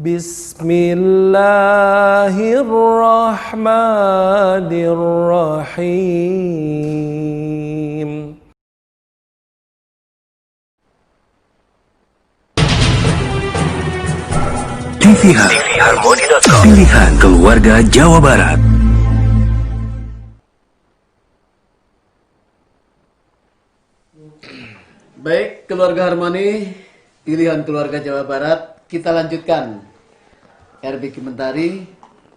Bismillahirrahmanirrahim. TV Harmoni.com. Pilihan keluarga Jawa Barat. Baik, keluarga Harmoni, pilihan keluarga Jawa Barat, kita lanjutkan. RB Komentari,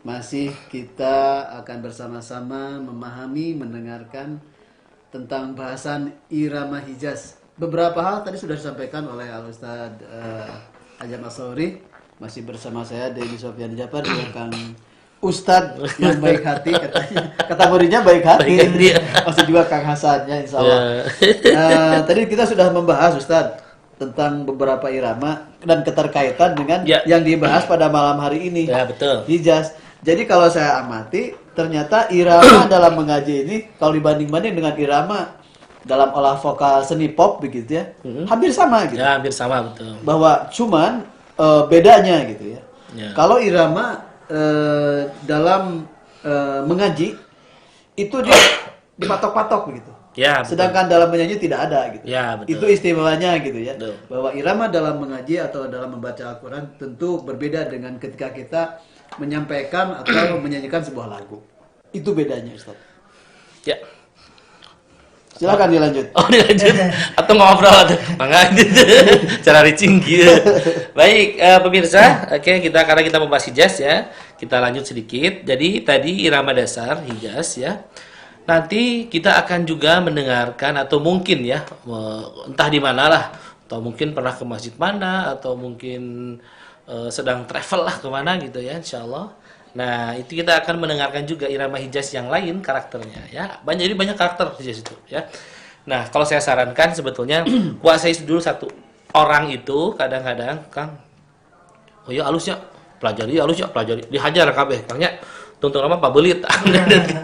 masih kita akan bersama-sama memahami, mendengarkan tentang bahasan irama Hijaz. Beberapa hal tadi sudah disampaikan oleh Al-Ustaz Ajam As-Sawri. Masih bersama saya, Denny Sofyan Japar, dengan Ustadz yang baik hati, katanya. Kata muridnya baik hati. Masih juga Kang Hasannya, insya Allah. Tadi kita sudah membahas, Ustadz, tentang beberapa irama dan keterkaitan dengan yang dibahas pada malam hari ini. Ya, betul. Hijaz. Jadi kalau saya amati, ternyata irama dalam mengaji ini, kalau dibanding-banding dengan irama dalam olah vokal seni pop, begitu ya, hampir sama gitu. Ya, hampir sama, betul. Bahwa cuman bedanya gitu ya. Kalau irama dalam mengaji itu dia dipatok-patok begitu. Ya, betul. Sedangkan dalam menyanyi tidak ada gitu. Ya, betul. Itu istimewanya gitu ya. Betul. Bahwa irama dalam mengaji atau dalam membaca Al-Qur'an tentu berbeda dengan ketika kita menyampaikan atau menyanyikan sebuah lagu. Itu bedanya, Ustaz. Ya. Silakan dilanjut. Oh, dilanjut. Atau ngobrol atau mangga cara ricing gitu. Baik, pemirsa, oke, karena kita membahas Hijaz ya, kita lanjut sedikit. Jadi tadi irama dasar Hijaz ya. Nanti kita akan juga mendengarkan atau mungkin ya, entah di mana lah, atau mungkin pernah ke masjid mana, atau mungkin sedang travel lah kemana gitu ya, insya Allah. Nah, itu kita akan mendengarkan juga irama Hijaz yang lain karakternya ya. Jadi banyak karakter Hijaz itu ya. Nah, kalau saya sarankan sebetulnya kuasai dulu satu orang itu kadang-kadang Kang. Oh ya halusnya, pelajari dihajar kabeh Kangnya. Tuntung nama Pak Belit.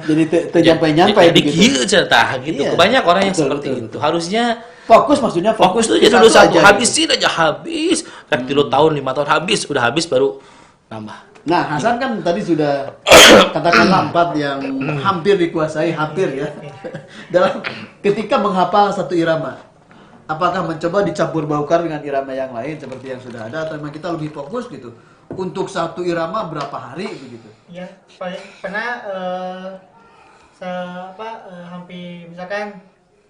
Jadi nyampe-nyampe gitu. Gitu. Iya. Banyak orang yang Betul, seperti betul, itu. Harusnya fokus, maksudnya fokus itu jadi dulu satu aja, habisin aja habis. Kan 3 tahun, 5 tahun habis, udah habis baru nambah. Nah, Hasan kan tadi sudah katakanlah 4 yang hampir dikuasai, hampir ya. Dalam ketika menghafal satu irama, apakah mencoba dicampur baukan dengan irama yang lain seperti yang sudah ada, atau memang kita lebih fokus gitu untuk satu irama berapa hari begitu? Ya, pernah hampir misalkan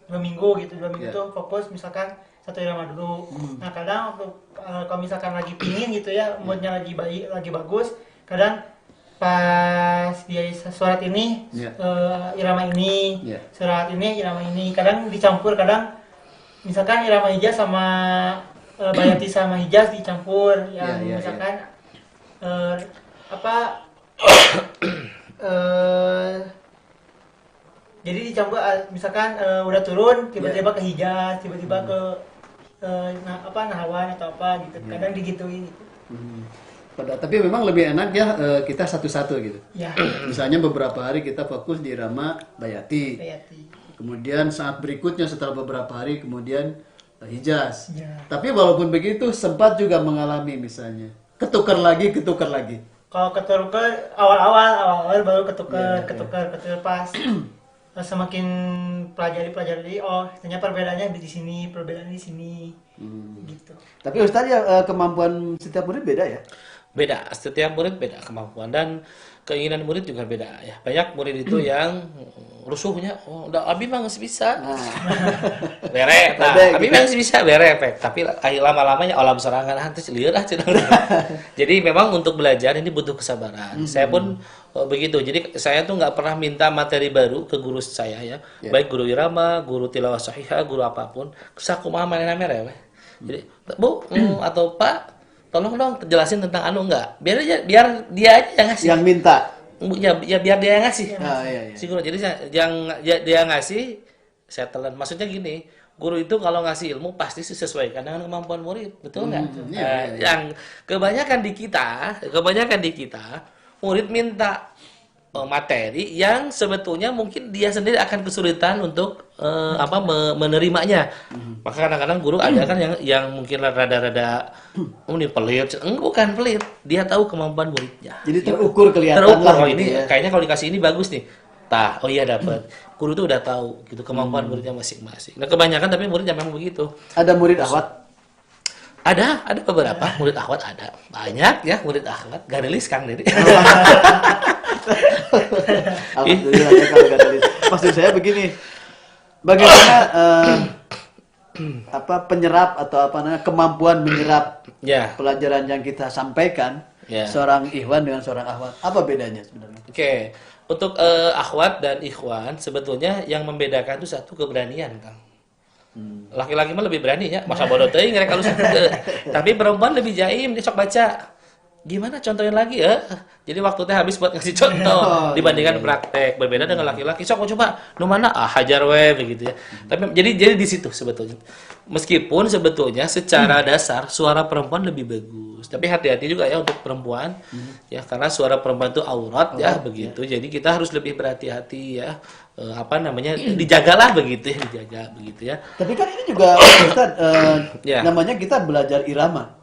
2 minggu gitu, 2 minggu tuh fokus misalkan satu irama dulu. Nah, kadang waktu kalau misalkan lagi pingin gitu ya, moodnya lagi baik, lagi bagus, kadang pas dia surat ini irama ini, surat ini irama ini, kadang dicampur, kadang misalkan irama Hijaz sama bayati sama Hijaz dicampur, yang misalkan jadi dicampur, misalkan udah turun tiba-tiba ke Hijaz, tiba-tiba ke Nahawan atau apa gitu, kadang digituin gitu. Tapi memang lebih enak ya kita satu-satu gitu. Ya. Misalnya beberapa hari kita fokus di irama bayati. Kemudian saat berikutnya setelah beberapa hari kemudian Hijaz. Ya. Tapi walaupun begitu sempat juga mengalami misalnya ketukar lagi. Kalau ketukar awal baru ketukar pas semakin pelajari, oh ternyata perbedaannya di sini, perbedaannya di sini, gitu. Tapi Ustaz ya kemampuan setiap murid beda ya? Beda, setiap murid beda kemampuan dan keinginan murid juga beda ya. Banyak murid itu yang rusuhnya, oh udah abi mah geus bisa. Bere, abi mah geus bisa bere efek. Tapi lama-lamanya olah serangan hantu lieur cenah. Jadi memang untuk belajar ini butuh kesabaran. Saya pun begitu. Jadi saya tuh nggak pernah minta materi baru ke guru saya ya. Baik guru irama, guru tilawah sahihah, guru apapun. Sakumaha manehna mere we. Jadi, Bu atau Pak, tolong dong jelasin tentang anu enggak. Biar dia aja yang ngasih. Yang minta. Ya biar dia yang ngasih. Iya. Si guru. Jadi yang dia ngasih saya telan. Maksudnya gini, guru itu kalau ngasih ilmu pasti sesuaikan dengan kemampuan murid, betul nggak? Yang kebanyakan di kita, murid minta materi yang sebetulnya mungkin dia sendiri akan kesulitan untuk menerimanya. Maka kadang-kadang guru ada kan yang mungkin rada-rada ini pelit, bukan pelit, dia tahu kemampuan muridnya. Jadi terukur kelihatan Terukur, lah oh gitu ini ya. kayaknya kalau dikasih ini bagus nih. Tah, oh iya dapat. Guru tuh udah tahu gitu kemampuan muridnya masing-masing. Nah, kebanyakan tapi muridnya memang begitu. Ada murid akhwat. Ada beberapa murid akhwat ada. Banyak ya murid akhwat. Gadelis Kang Dedi. Alhamdulillah ya kalau nggak ada list. Maksud saya begini, bagaimana penyerap atau kemampuan menyerap Ya. pelajaran yang kita sampaikan Ya. seorang ikhwan dengan seorang akhwat, apa bedanya sebenarnya? Oke. Untuk akhwat dan ikhwan sebetulnya yang membedakan itu satu keberanian, Kang. Laki-laki mah lebih berani ya, masa bodoh teuing rek halus. Tapi perempuan lebih jaim, dia sok baca. Gimana contohin lagi ya? Jadi waktu teh habis buat ngasih contoh dibandingkan praktek. Berbeda dengan laki-laki. Sok mau coba, nu mana? Hajar we begitu ya. Tapi jadi di situ sebetulnya. Meskipun sebetulnya secara dasar suara perempuan lebih bagus. Tapi hati-hati juga ya untuk perempuan. Ya karena suara perempuan itu aurat ya begitu. Jadi kita harus lebih berhati-hati ya. Dijagalah begitu ya, dijaga begitu ya. Tapi kan ini juga Ustaz, Ya. namanya kita belajar irama,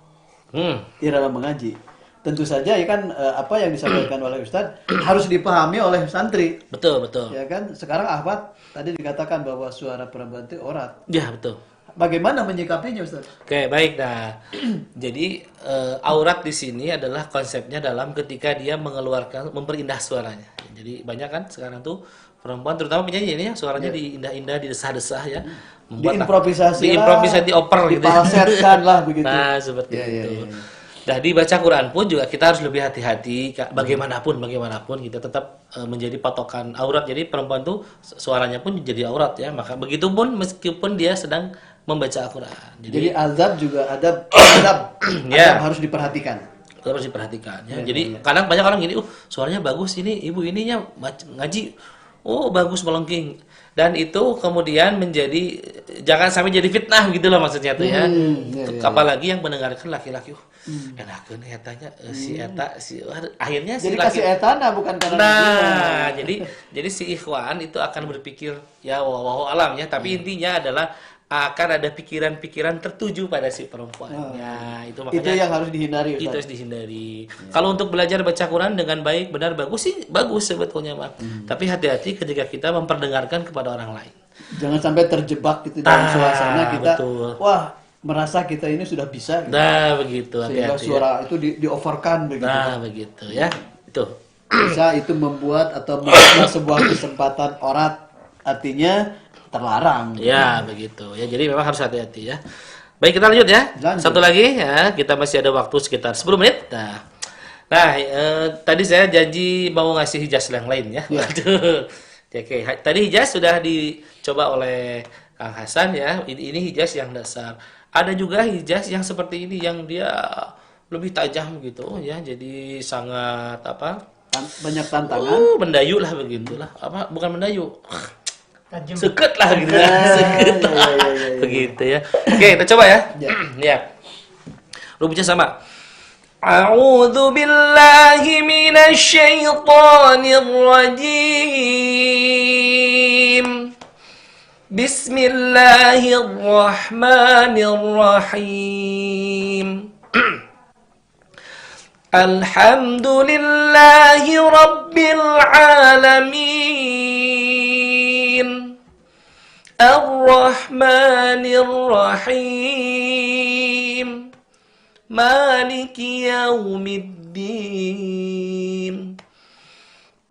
irama mengaji. Tentu saja ya kan apa yang disampaikan oleh Ustaz harus dipahami oleh santri. Betul. Ya kan sekarang akhwat tadi dikatakan bahwa suara perempuan itu aurat. Ya betul. Bagaimana menyikapinya Ustaz? Oke, baik. Nah, jadi aurat di sini adalah konsepnya dalam ketika dia memperindah suaranya. Jadi banyak kan sekarang tuh perempuan terutama penyanyi ini ya suaranya diindah-indah, didesah-desah ya. Diimprovisasi, dioper gitu. Dipalsetkan lah begitu. Nah, seperti Ya, itu. ya. Nah, di baca Quran pun juga kita harus lebih hati-hati. Bagaimanapun kita tetap menjadi patokan aurat. Jadi perempuan tuh suaranya pun jadi aurat ya. Maka begitupun meskipun dia sedang membaca Al-Quran. Jadi azab juga ada Ya. harus diperhatikan. Harus diperhatikan ya. Jadi kadang banyak orang gini, suaranya bagus ini, ibu ininya ngaji, bagus melengking. Dan itu kemudian menjadi jangan sampai jadi fitnah gitu loh maksudnya tuh ya. Apalagi yang mendengarkan laki-laki, enakeun etanya si eta akhirnya si Jadi laki. kasih etana bukan karena Nah, jadi si ikhwan itu akan berpikir ya wallahu alam ya, tapi intinya adalah akan ada pikiran-pikiran tertuju pada si perempuannya. Itu makanya itu yang harus dihindari Ustaz. itu harus dihindari. Kalau untuk belajar baca Quran dengan baik, benar, bagus sih, bagus sebetulnya, Mak. Tapi hati-hati ketika kita memperdengarkan kepada orang lain. Jangan sampai terjebak gitu dalam suasana kita. Betul. Wah, merasa kita ini sudah bisa. Gitu. Nah, begitu. Sehingga Hati-hati suara itu di-overkan begitu. Nah, begitu ya. Itu. Bisa itu membuat atau merusak sebuah kesempatan aurat. Artinya terlarang. Ya, begitu. Ya, jadi memang harus hati-hati ya. Baik, kita lanjut ya. Lanjut. Satu lagi ya, kita masih ada waktu sekitar 10 menit. Nah, tadi saya janji mau ngasih hijaz yang lain ya. Ya. Waduh. Oke, tadi hijaz sudah dicoba oleh Kang Hasan ya. Ini hijaz yang dasar. Ada juga hijaz yang seperti ini yang dia lebih tajam gitu ya. Jadi sangat Banyak tantangan. mendayu lah begitulah. Bukan mendayu. Tajam. Seket lah gitu ya. Seket lah. Begitu ya. Oke, kita coba ya. Ya. Rumusnya sama. A'udzu billahi minasy syaithanir rajim. Bismillahirrahmanirrahim. Alhamdulillahi rabbil alamin. Ar-Rahmanir Rahim. Maliki yaumiddin.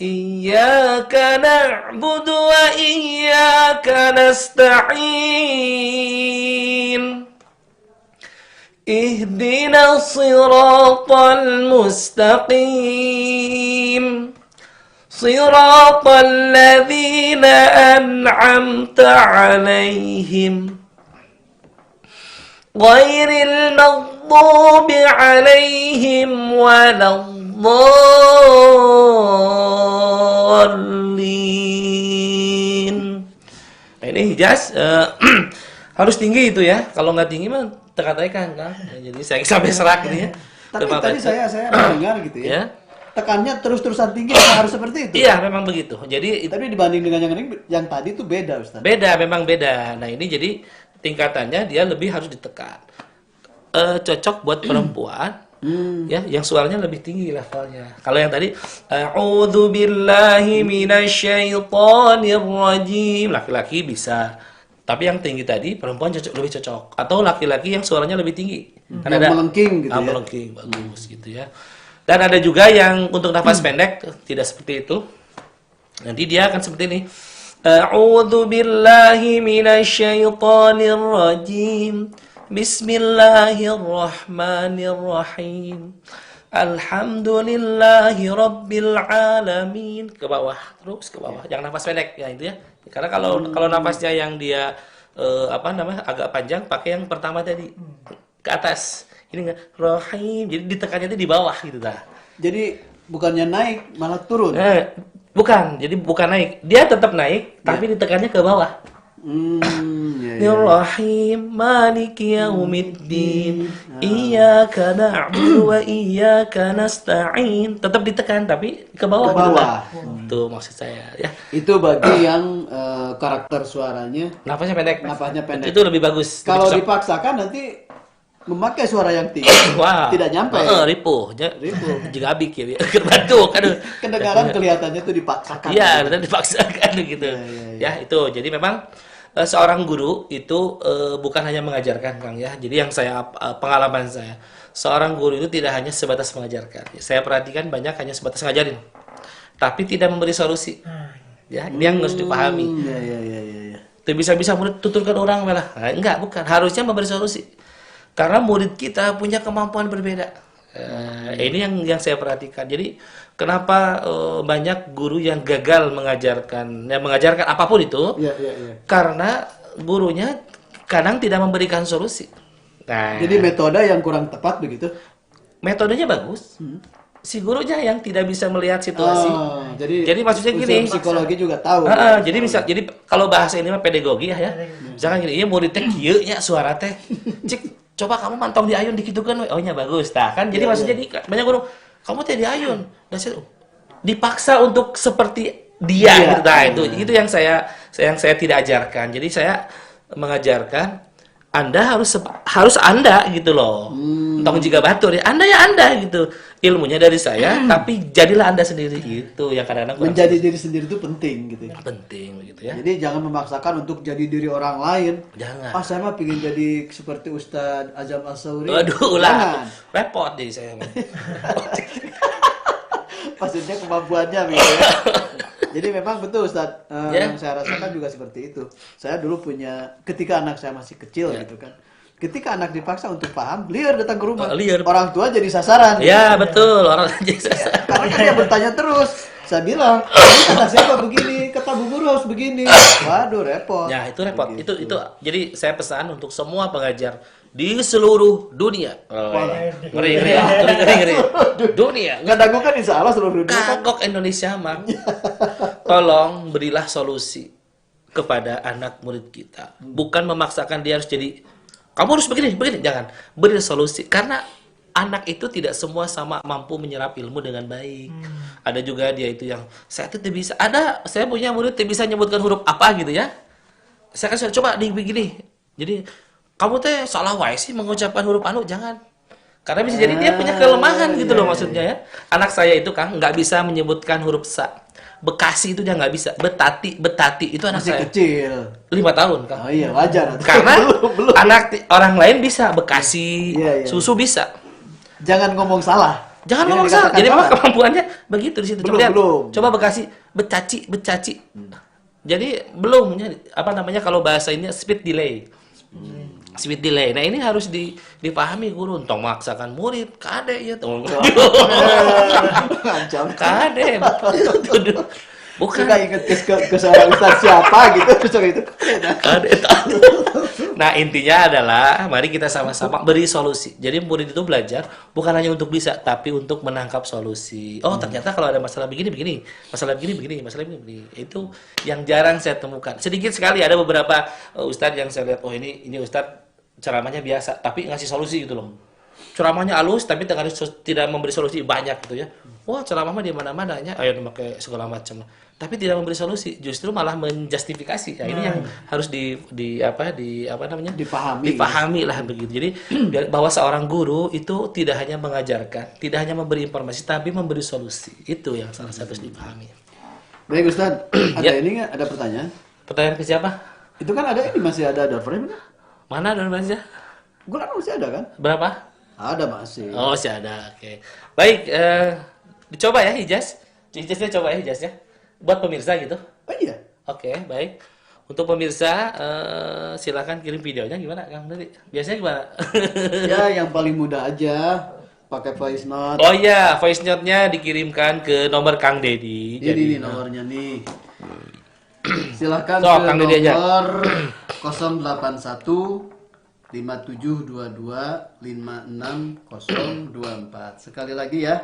Iyyaka na'budu wa iyyaka nasta'in. Ihdina siratal mustaqim. صراط الذين أنعمت عليهم غير المغضوب عليهم ولا الضالين. Nah, ini hijaz harus tinggi itu ya. Kalau nggak tinggi mah teka-teka kan. Jadi saya sampai serak gitu ya. Tapi tadi saya mendengar gitu ya. tekannya terus-terusan tinggi harus seperti itu. Iya, memang begitu. Jadi Tapi dibanding dengan yang tadi itu beda, Ustaz. beda, memang beda. Nah, ini jadi tingkatannya dia lebih harus ditekan. Cocok buat perempuan. Ya, yang suaranya lebih tinggi levelnya. Kalau yang tadi a'udzu billahi minasyaitonir rajim, laki-laki bisa. Tapi yang tinggi tadi perempuan lebih cocok. Atau laki-laki yang suaranya lebih tinggi. Kan Yang melengking gitu ya. melengking, bagus gitu ya. Dan ada juga yang untuk nafas pendek tidak seperti itu. Nanti dia akan seperti ini. A'udzu billahi minasyaitonir rajim. Bismillahirrahmanirrahim. Alhamdulillahi rabbil alamin. Ke bawah, terus ke bawah. Jangan nafas pendek ya itu ya. Karena kalau nafasnya yang dia agak panjang, pakai yang pertama tadi ke atas. Ini enggak rahim. Jadi ditekannya itu di bawah gitu dah. Jadi bukannya naik malah turun. Bukan. Jadi bukan naik. Dia tetap naik tapi ditekannya ke bawah. Rahim Maliki Yaumiddin Iyyaka na'budu wa iyyaka nasta'in. Tetap ditekan tapi ke bawah. Ke bawah. Itu maksud saya ya. Itu bagi yang karakter suaranya Nafasnya pendek. nafasnya pendek. Itu lebih bagus. Kalau Lebih cocok. dipaksakan nanti memakai suara yang tinggi Wah. tidak nyampe. Ripuh. Ripuh. Juga abik ya. Batuk. Aduh. Kedengaran kelihatannya itu dipaksakan. Iya, benar dipaksakan gitu. Ya, itu. Jadi memang seorang guru itu bukan hanya mengajarkan, Kang ya. Jadi yang pengalaman saya, seorang guru itu tidak hanya sebatas mengajarkan. Saya perhatikan banyak hanya sebatas ngajarin, tapi tidak memberi solusi. Ya, ini yang harus dipahami. Iya. Itu bisa-bisa murid tuturkan orang malah. Nah, enggak, bukan. Harusnya memberi solusi. Karena murid kita punya kemampuan berbeda. Ini yang saya perhatikan. Jadi kenapa banyak guru yang gagal mengajarkan apapun itu? Iya. Karena gurunya kadang tidak memberikan solusi. Nah, Jadi metode yang kurang tepat begitu. metodenya bagus. Si gurunya yang tidak bisa melihat situasi. Jadi maksudnya unsur gini. psikologi juga tahu. Jadi kalau bahasa ini mah pedagogi ya. Misalkan gini, iya murid teh kieu nya suara teh. Cik, coba kamu mantong di ayun dikitukeun we. Oh nya bagus. Tah kan jadi maksudnya banyak guru, kamu teh di ayun. Dan saya dipaksa untuk seperti dia gitu. Nah, itu yang saya tidak ajarkan. Jadi saya mengajarkan Anda harus Anda gitu loh. Tong jika batur ya. Anda gitu. Ilmunya dari saya, tapi jadilah Anda sendiri gitu. Yang kadang-kadang kurang Menjadi diri sendiri itu penting gitu. penting gitu ya. Jadi jangan memaksakan untuk jadi diri orang lain. Jangan. Saya mah pengen jadi seperti Ustadz Azam As-Sauri. Waduh Jangan. lah. Repot deh saya. Maksudnya kemampuannya gitu ya. Jadi memang betul Ustadz, Ya. yang saya rasakan juga seperti itu. Saya dulu ketika anak saya masih kecil gitu kan. Ketika anak dipaksa untuk paham, liar datang ke rumah. Liar. Orang tua jadi sasaran. Ya betul, orang aja Karena kan dia bertanya terus. Saya bilang, "Ini kata siapa begini, kata bu guru harus begini." Waduh, repot. Ya itu repot. Begitu. Itu jadi saya pesan untuk semua pengajar di seluruh dunia. Ngeri. Dunia. Nggak dagu kan insya Allah seluruh dunia kan. Kagok Indonesia mah. Tolong berilah solusi kepada anak murid kita. Bukan memaksakan dia harus jadi kamu harus begini, jangan. Beri solusi karena anak itu tidak semua sama mampu menyerap ilmu dengan baik. Ada juga dia itu yang saya tidak bisa. Saya punya murid tidak bisa menyebutkan huruf apa gitu ya. Saya kan coba begini. Jadi kamu teh salah wae sih mengucapkan huruf anu, jangan. Karena bisa jadi dia punya kelemahan gitu loh maksudnya ya. Anak saya itu Kang nggak bisa menyebutkan huruf sa. Bekasi itu dia nggak bisa. Betati itu anak Masih saya. kecil. 5 tahun Kang. Oh iya, wajar. Karena belum. orang lain bisa Bekasi, Iya. susu bisa. Jangan ngomong salah. Jangan Yang ngomong salah. dikatakan Jadi memang kemampuannya begitu di situ. Coba lihat. Belum. Coba Bekasi, becaci. Jadi belum kalau bahasa ini speed delay. Speed delay. Nah, ini harus dipahami guru. Entong maksakan murid, kade ya tuh. Ngancam. Kade. Bukan. Suka inget ke seorang ustaz siapa gitu. Terus itu. Kade tahu. Nah, intinya adalah mari kita sama-sama beri solusi. Jadi murid itu belajar bukan hanya untuk bisa, tapi untuk menangkap solusi. Oh, ternyata kalau ada masalah begini, masalah begini. Itu yang jarang saya temukan. Sedikit sekali ada beberapa ustadz yang saya lihat, oh ini ustadz ceramahnya biasa, tapi ngasih solusi gitu loh. ceramahnya halus tapi tidak memberi solusi banyak gitu ya. Wah, ceramah mah di mana-mana ya, ayo pakai segala macam. Tapi tidak memberi solusi, justru malah menjustifikasi. Ya, ini yang harus di apa namanya? Dipahami lah begitu. Jadi bahwa seorang guru itu tidak hanya mengajarkan, tidak hanya memberi informasi tapi memberi solusi. Itu yang salah satu harus dipahami. Baik Ustadz, ada Ya. ini nggak? Ada pertanyaan? Pertanyaan ke siapa? Itu kan ada ini masih ada door frame kan? Mana dan mana? Gue kan masih ada kan? Berapa? Ada masih. Oh, masih ada. Oke. Baik, dicoba ya Hijaz. Hijaznya coba ya Hijaz ya. Buat pemirsa gitu. Oh iya. Oke, baik. Untuk pemirsa, silakan kirim videonya gimana, Kang Dedi? Biasanya gimana? Ya yang paling mudah aja pakai voice note. Oh iya, voice note-nya dikirimkan ke nomor Kang Dedi. Ini nih nomornya nih. Silahkan So, ke Kang Dedi aja. nomor 081 5722 56024. Sekali lagi ya.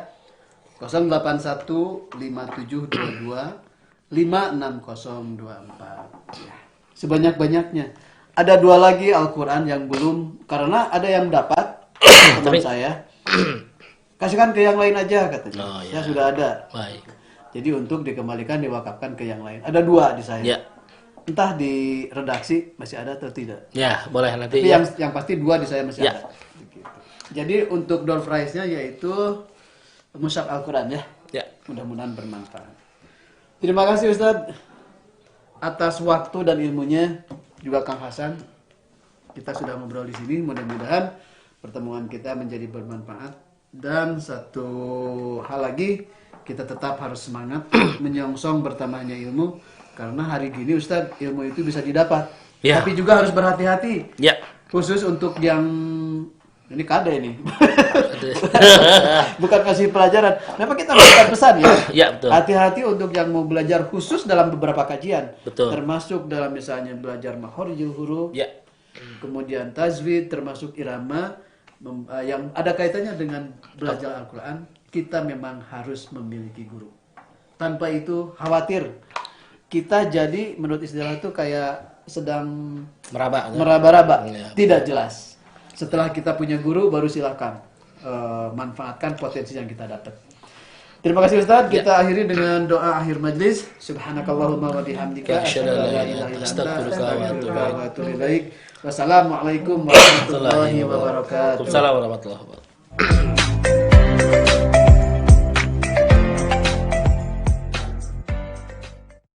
081 5722 56024. Ya. Sebanyak-banyaknya. Ada 2 lagi Al-Qur'an yang belum, karena ada yang dapat teman saya. Kasihkan ke yang lain aja katanya. Oh, Saya ya. sudah ada. Baik. Jadi untuk dikembalikan diwakafkan ke yang lain. Ada 2 di saya. Ya. Entah di redaksi masih ada atau tidak. Ya, boleh nanti Tapi ya. yang pasti 2 di saya masih Ya. ada. Begitu. Jadi untuk door prize-nya yaitu mushaf Al-Qur'an ya. Ya. Mudah-mudahan bermanfaat. Terima kasih Ustadz atas waktu dan ilmunya, juga Kang Hasan. Kita sudah ngobrol di sini, mudah-mudahan pertemuan kita menjadi bermanfaat. Dan satu hal lagi, kita tetap harus semangat menyongsong bertambahnya ilmu, karena hari gini Ustadz ilmu itu bisa didapat. Ya. Tapi juga harus berhati-hati. Ya. Khusus untuk yang ini kade nih. Bukan kasih pelajaran. Kenapa kita memberikan pesan ya? Ya, betul. Hati-hati untuk yang mau belajar khusus dalam beberapa kajian. Betul. Termasuk dalam misalnya belajar makhorijul huruf, Ya. kemudian tajwid, termasuk irama yang ada kaitannya dengan belajar Al-Qur'an, kita memang harus memiliki guru. Tanpa itu khawatir kita jadi menurut istilah itu kayak sedang Meraba. meraba-raba, Ya. tidak jelas. Setelah kita punya guru, baru silakan manfaatkan potensi yang kita dapat. Terima kasih Ustaz. Kita akhiri dengan doa akhir majlis. Subhanakallahumma wa bihamdika asyhadu an la ilaha illa anta astaghfiruka wa atubu ilaik. Wassalamualaikum warahmatullahi wabarakatuh. Waalaikumsalam warahmatullahi wabarakatuh.